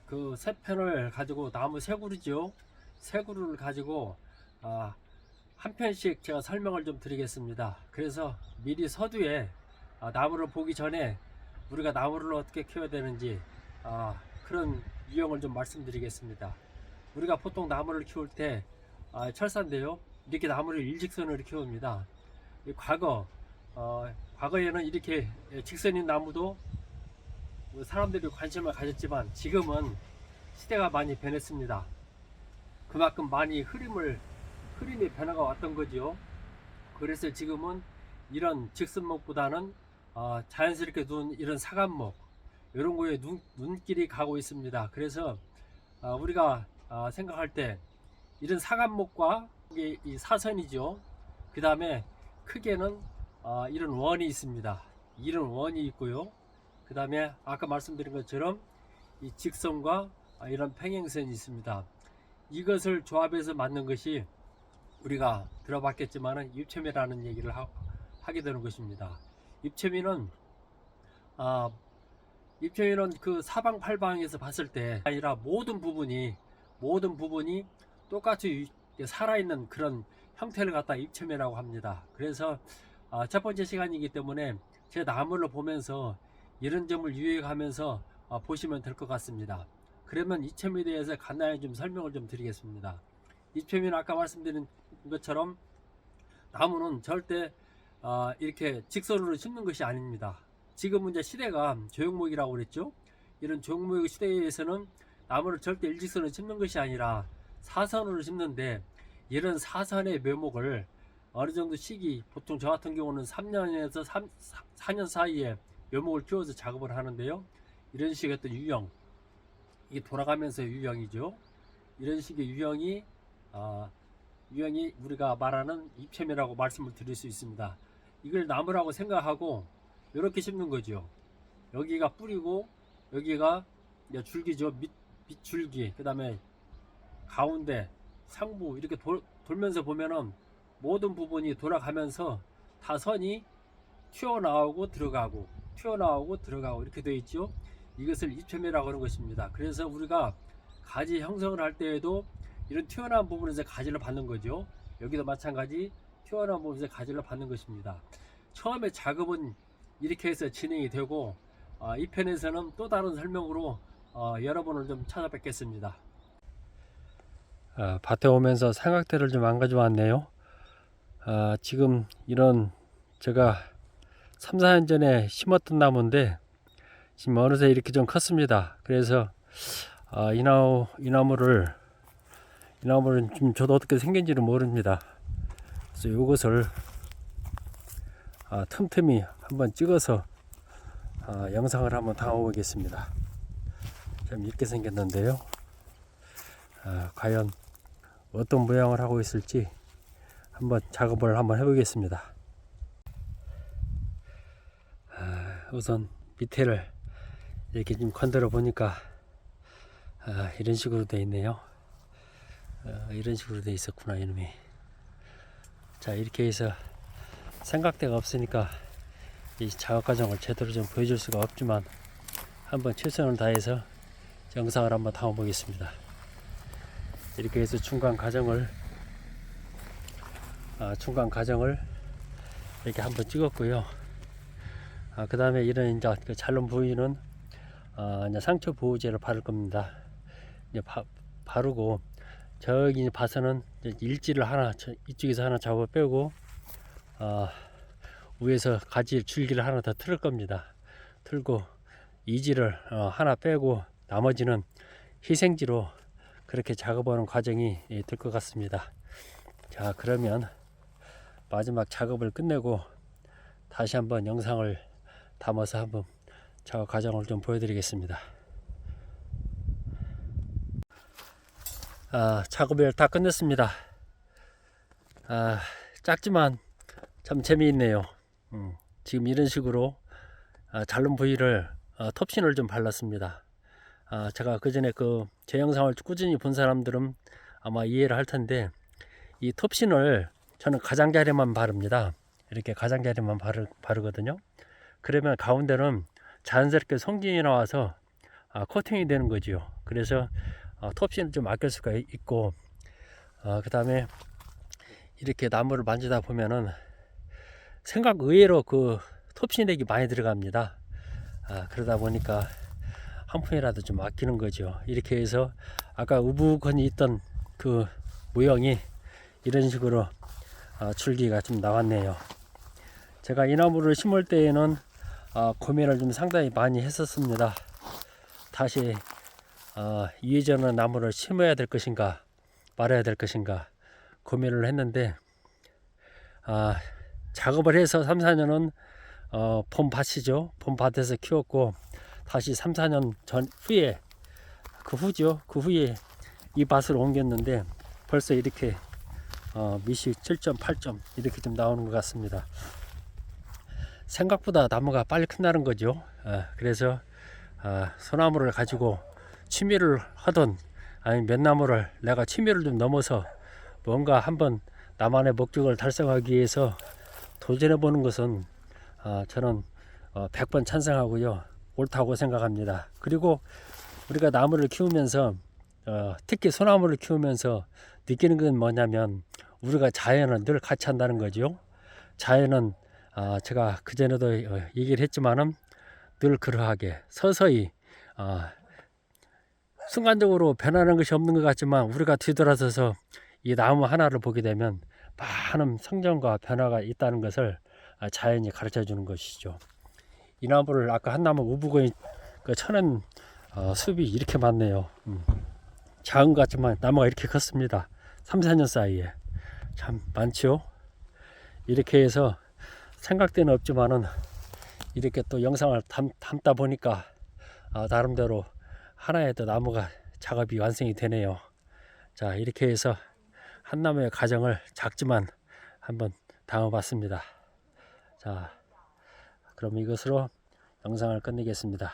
그 세 편을 가지고 나무 세 그루죠. 세 그루를 가지고 한 편씩 제가 설명을 좀 드리겠습니다. 그래서 미리 서두에 나무를 보기 전에 우리가 나무를 어떻게 키워야 되는지 그런 유형을 좀 말씀드리겠습니다. 우리가 보통 나무를 키울 때 철사인데요, 이렇게 나무를 일직선으로 키웁니다. 과거에는 이렇게 직선인 나무도 사람들이 관심을 가졌지만 지금은 시대가 많이 변했습니다. 그만큼 많이 흐림의 변화가 왔던 거죠. 그래서 지금은 이런 직선목보다는 자연스럽게 둔 이런 사간목, 이런 거에 눈길이 가고 있습니다. 그래서 우리가 생각할 때 이런 사간목과 이 사선이죠. 그 다음에 크게는 이런 원이 있습니다. 이런 원이 있고요. 그 다음에 아까 말씀드린 것처럼 이 직선과 이런 평행선이 있습니다. 이것을 조합해서 만든 것이 우리가 들어봤겠지만 입체미라는 얘기를 하게 되는 것입니다. 입체미는 그 사방팔방에서 봤을 때 아니라 모든 부분이 똑같이 살아있는 그런 형태를 갖다 입체미라고 합니다. 그래서 첫 번째 시간이기 때문에 제 나무를 보면서 이런 점을 유의하면서 보시면 될 것 같습니다. 그러면 입체미에 대해서 간단히 좀 설명을 좀 드리겠습니다. 입체미는 아까 말씀드린 것처럼 나무는 절대 이렇게 직선으로 심는 것이 아닙니다. 지금은 이제 시대가 조형목이라고 그랬죠. 이런 조형목 시대에서는 나무를 절대 일직선으로 심는 것이 아니라 사선으로 심는데, 이런 사선의 묘목을 어느 정도 시기, 보통 저 같은 경우는 3년에서 4년 사이에 묘목을 키워서 작업을 하는데요. 이런 식의 어떤 유형, 이게 돌아가면서 유형이죠. 이런 식의 유형이 우리가 말하는 입체미라고 말씀을 드릴 수 있습니다. 이걸 나무라고 생각하고 이렇게 심는 거죠. 여기가 뿌리고 여기가 줄기죠. 밑줄기, 그 다음에 가운데 상부, 이렇게 돌면서 보면은 모든 부분이 돌아가면서 다 선이 튀어나오고 들어가고 이렇게 되어 있죠. 이것을 입체미라고 하는 것입니다. 그래서 우리가 가지 형성을 할 때에도 이런 튀어나온 부분에서 가지를 받는 거죠. 여기도 마찬가지 튀어나온 부분에서 가지를 받는 것입니다. 처음에 작업은 이렇게 해서 진행이 되고 이 편에서는 또 다른 설명으로 여러분을 좀 찾아뵙겠습니다. 밭에 오면서 삼각대를 좀 안 가져왔네요. 지금 이런 제가 3, 4년 전에 심었던 나무인데 지금 어느새 이렇게 좀 컸습니다. 그래서 이 나무를 좀 저도 어떻게 생긴지는 모릅니다. 그래서 이것을 틈틈이 한번 찍어서 영상을 한번 담아보겠습니다. 좀 이렇게 생겼는데요. 과연 어떤 모양을 하고 있을지 한번 작업을 한번 해보겠습니다. 우선 밑에를 이렇게 좀 건드려 보니까 이런 식으로 되어 있네요. 이런 식으로 되어 있었구나, 이놈이. 자, 이렇게 해서 삼각대가 없으니까 이 작업 과정을 제대로 좀 보여줄 수가 없지만 한번 최선을 다해서 영상을 한번 담아 보겠습니다. 이렇게 해서 중간 과정을 이렇게 한번 찍었고요. 그 다음에 이런 이제 그 잘른 부위는 이제 상처 보호제를 바를 겁니다. 이제 바르고 저기 봐서는 일지를 하나 이쪽에서 하나 잡아 빼고 위에서 가지 줄기를 하나 더 틀을 겁니다. 틀고 이지를 하나 빼고 나머지는 희생지로 그렇게 작업하는 과정이 될 것 같습니다. 자, 그러면 마지막 작업을 끝내고 다시 한번 영상을 담아서 한번 작업 과정을 좀 보여드리겠습니다. 작업을 다 끝냈습니다. 작지만 참 재미있네요. 지금 이런 식으로 자른 부위를 톱신을 좀 발랐습니다. 제가 그 전에 제 영상을 꾸준히 본 사람들은 아마 이해를 할 텐데, 이 톱신을 저는 가장자리만 바릅니다. 이렇게 가장자리만 바르거든요. 그러면 가운데는 자연스럽게 송진이 나와서 코팅이 되는 거죠. 그래서 톱신을 좀 아낄 수가 있고, 그 다음에 이렇게 나무를 만지다 보면은 생각 의외로 그 톱신액이 많이 들어갑니다. 그러다 보니까 한 푼이라도 좀 아끼는 거죠. 이렇게 해서 아까 우부건이 있던 그 모형이 이런 식으로 줄기가 좀 나왔네요. 제가 이 나무를 심을 때에는 고민을 좀 상당히 많이 했었습니다. 다시 이전의 나무를 심어야 될 것인가 말아야 될 것인가 고민을 했는데, 작업을 해서 3, 4년은 봄밭이죠. 봄밭에서 키웠고, 다시 3, 4년 후에 그 후에 이 밭으로 옮겼는데 벌써 이렇게 밑이 7점 8점 이렇게 좀 나오는 것 같습니다. 생각보다 나무가 빨리 큰다는 거죠. 그래서 소나무를 가지고 취미를 하던, 아니 몇나무를 내가 취미를 좀 넘어서 뭔가 한번 나만의 목적을 달성하기 위해서 도전해 보는 것은 저는 100번 찬성하고요, 옳다고 생각합니다. 그리고 우리가 나무를 키우면서 특히 소나무를 키우면서 느끼는 건 뭐냐면, 우리가 자연은 늘 같이 한다는 거죠. 자연은 제가 그전에도 얘기를 했지만은 늘 그러하게 서서히 순간적으로 변하는 것이 없는 것 같지만, 우리가 뒤돌아서서 이 나무 하나를 보게 되면 많은 성장과 변화가 있다는 것을 자연이 가르쳐 주는 것이죠. 이 나무를 아까 한 나무 우부거인 그 천연 숲이 이렇게 많네요. 작은 것 같지만 나무가 이렇게 컸습니다. 3, 4년 사이에 참 많죠. 이렇게 해서 생각대는 없지만은 이렇게 또 영상을 담다 보니까 나름대로 하나의 또 나무가 작업이 완성이 되네요. 자, 이렇게 해서 한 나무의 과정을 작지만 한번 담아 봤습니다. 자, 그럼 이것으로 영상을 끝내겠습니다.